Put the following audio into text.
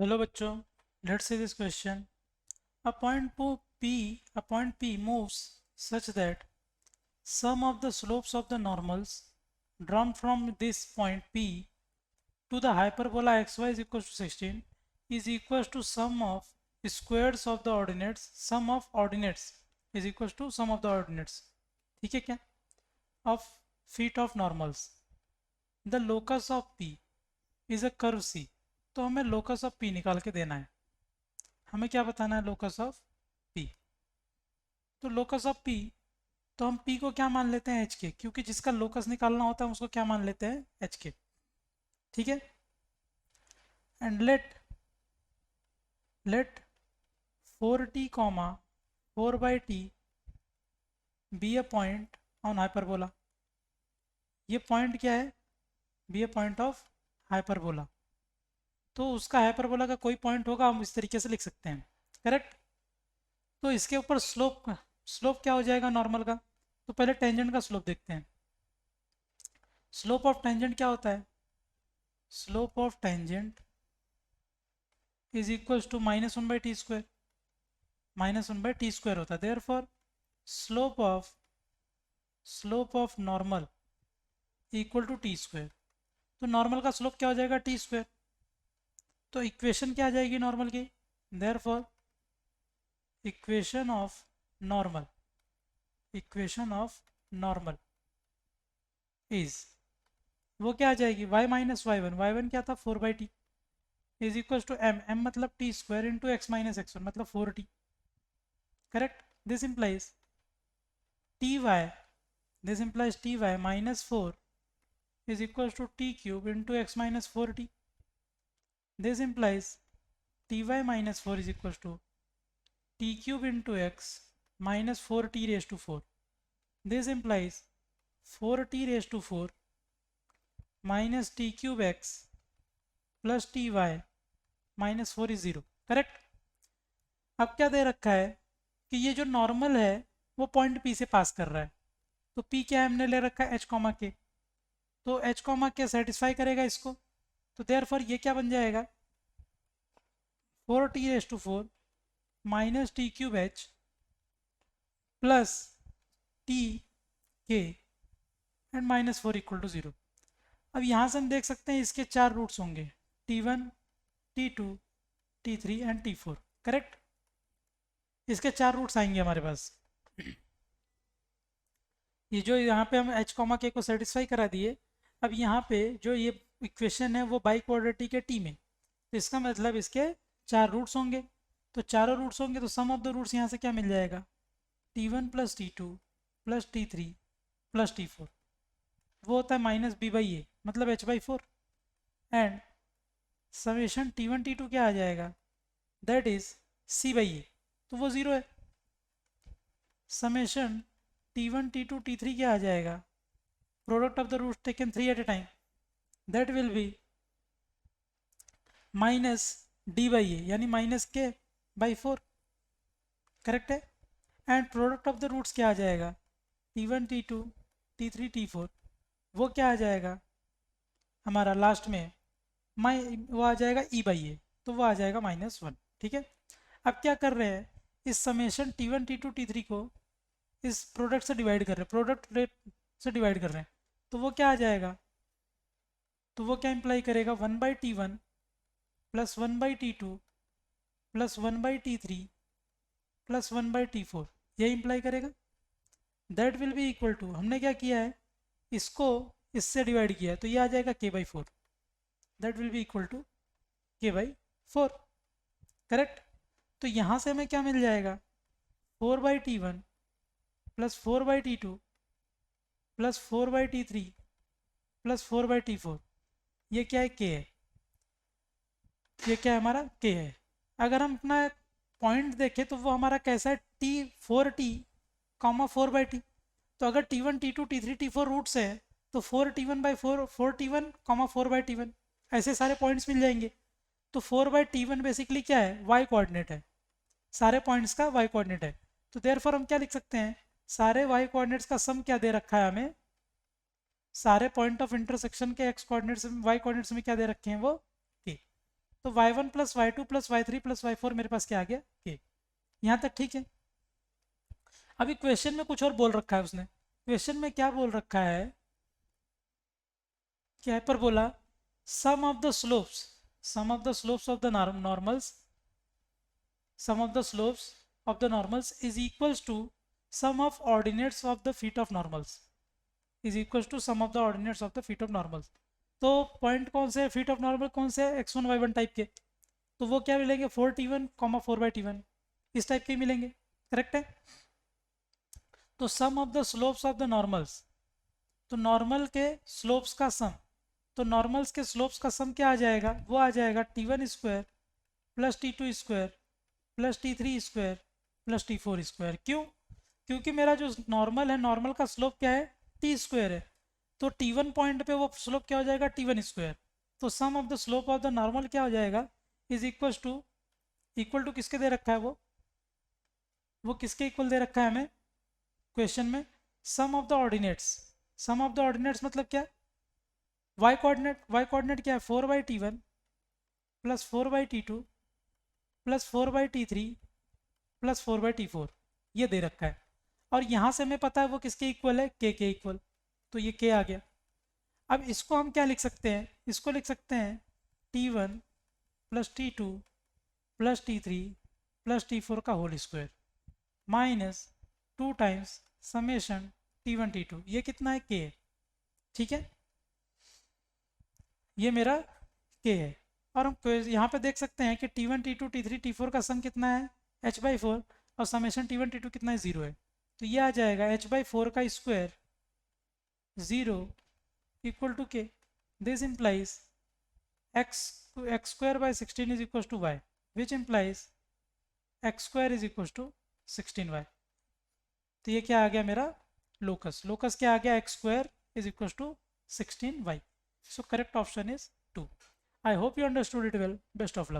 Hello बच्चों, let's see this question. A point P moves such that sum of the slopes of the normals drawn from this point P to the hyperbola xy is equals to 16 is equals to sum of squares of the ordinates. Sum of ordinates is equals to sum of the ordinates. ठीक है क्या? Of feet of normals. The locus of P is a curve C. तो हमें locus of P निकाल के देना है. हमें क्या बताना है लोकस ऑफ पी। तो लोकस ऑफ पी, तो हम पी को क्या मान लेते हैं एच के, क्योंकि जिसका लोकस निकालना होता है उसको क्या मान लेते हैं एच के। ठीक है। And let 4t comma 4/t be a point on hyperbola. ये पॉइंट क्या है? Be a point of hyperbola. तो उसका हाइपरबोला का कोई पॉइंट होगा, हम इस तरीके से लिख सकते हैं। करेक्ट। तो इसके ऊपर स्लोप क्या हो जाएगा नॉर्मल का? तो पहले टेंजेंट का स्लोप देखते हैं। स्लोप ऑफ टेंजेंट क्या होता है? Slope of tangent is equals to -1/t²। -1/t² होता है। Therefore slope of normal equal to t²। तो नॉर्मल का स्लोप क्या हो जाएगा? t²। तो इक्वेशन क्या आ जाएगी नॉर्मल की? Therefore equation of normal is, वो क्या आ जाएगी? y माइनस y1 क्या था? 4/t is equal to m मतलब t² into x minus x1 मतलब 4t। Correct. This implies ty minus 4 is equals to t cube into x minus 4t. This implies ty minus 4 is equals to t cube into x minus 4t raised to 4. This implies 4t raised to 4 minus t cube x plus ty minus 4 is 0. Correct. अब क्या दे रखा है कि ये जो normal है वो point P से पास कर रहा है। तो P क्या है? हमने ले रखा है h कॉमा के। तो h कॉमा के सेटिस्फाई करेगा इसको। तो देयरफॉर ये क्या बन जाएगा? 4t raise to 4 minus T cube h plus T K and -4 equal to 0। अब यहाँ से हम देख सकते हैं इसके 4 रूट्स होंगे, t1, t2, t3 and t4। Correct. इसके 4 रूट्स आएंगे हमारे पास। ये जो यहाँ पे हम h कॉमा के को सेटिस्फाई करा दिए। अब यहाँ पे जो ये इक्वेशन है वो बाई क्वाड्रेटिक है टी में, तो इसका मतलब इसके 4 रूट्स होंगे। तो चारों रूट्स होंगे तो सम ऑफ द रूट्स यहाँ से क्या मिल जाएगा? t1 plus t2 plus t3 plus t4, वो होता है -b/a मतलब h/4। And summation t1 t2 क्या आ जाएगा? दैट इज c/a, तो वो 0 है। समेशन t1 t2 t3 क्या आ जाएगा? Product of the roots taken 3 at a time, that will be -d/a यानी -k/4। करेक्ट है। And product of the roots क्या आ जाएगा? t1 t2 t3 t4, वो क्या आ जाएगा हमारा लास्ट में? वो आ जाएगा e/a, तो वो आ जाएगा -1। ठीक है। अब क्या कर रहे हैं? इस समेशन t1 t2 t3 को इस प्रोडक्ट से डिवाइड कर रहे हैं, प्रोडक्ट रेट से डिवाइड कर रहे हैं। तो वो क्या आ जाएगा? तो वो क्या इंप्लाई करेगा? 1/t1 plus 1/t2 plus 1/t3 plus 1/t4, ये इंप्लाई करेगा। That will be equal to, हमने क्या किया है? इसको इससे डिवाइड किया है, तो ये आ जाएगा k/4। That will be equal to k/4। Correct. तो यहाँ से हमें क्या मिल जाएगा? 4/t1 plus 4/t2 plus 4/t3 plus 4/t4, ये क्या है? k है। ये क्या है? हमारा k है। अगर हम अपना पॉइंट देखें तो वो हमारा कैसा है? t 4t, तो अगर t1 t2 t3 t4 roots है तो 4t1/4 4t1, 4/t1 ऐसे सारे पॉइंट्स मिल जाएंगे। तो 4/t1 बेसिकली क्या है? y कोऑर्डिनेट है। सारे पॉइंट्स का y कोऑर्डिनेट है। तो देयरफॉर हम क्या लिख सकते हैं? सारे y कोऑर्डिनेट्स का सम क्या दे रखा है हमें? सारे पॉइंट ऑफ इंटरसेक्शन के x कोऑर्डिनेट्स y कोऑर्डिनेट्स में क्या दे रखे हैं? वो k। तो y1 plus y2 plus y3 plus y4 मेरे पास क्या आ गया k। यहाँ तक ठीक है। अभी क्वेश्चन में कुछ और बोल रखा है उसने। क्वेश्चन में क्या बोल रखा है, क्या पर बोला sum of the slopes, sum of the slopes of the normals, sum of the slopes of the normals is equals to sum of ordinates of the feet of normals, is equals to sum of the ordinates of the feet of normals। तो point कौन से है, feet of normal कौन से है, x1 y1 type के, तो वो क्या मिलेंगे 4t1 4/t1 इस टाइप के मिलेंगे। करेक्ट है। तो sum of the slopes of the normals, तो नॉर्मल के स्लोप्स का सम, तो नॉर्मल्स के स्लोप्स का सम क्या आ जाएगा, वो आ जाएगा t1 square plus t2 square plus t3 square plus t4 square. क्यों, क्योंकि मेरा जो नॉर्मल है, नॉर्मल का स्लोप क्या है t स्क्वायर है, तो t1 पॉइंट पे वो स्लोप क्या हो जाएगा t1 स्क्वायर। तो sum of the slope of the normal क्या हो जाएगा, इज इक्वल टू किसके दे रखा है, वो किसके इक्वल दे रखा है हमें क्वेश्चन में, sum of the ordinates. Sum of the ordinates मतलब क्या, y कोऑर्डिनेट क्या है 4/t1 plus 4/t2 plus 4/t3 plus 4/t4 ये दे रखा है। और यहाँ से हमें पता है वो किसके इक्वल है, के इक्वल, तो ये के आ गया। अब इसको हम क्या लिख सकते हैं, इसको लिख सकते हैं t1 plus t2 plus t3 plus t4 का whole square minus 2 times summation t1 t2, ये कितना है के है। ठीक है, ये मेरा के है। और हम यहाँ पे देख सकते हैं कि t1 t2 t3 t4 का सम कितना है h/4 और समेशन t1 t2 कितना है 0 है, तो ये आ जाएगा h/4 का square 0 equal to K. This implies x square by 16 is equal to y, which implies x square is equal to 16y। तो ये क्या आ गया मेरा लोकस, लोकस क्या आ गया x square is equal to 16y। So correct option is 2. I hope you understood it well. Best of luck.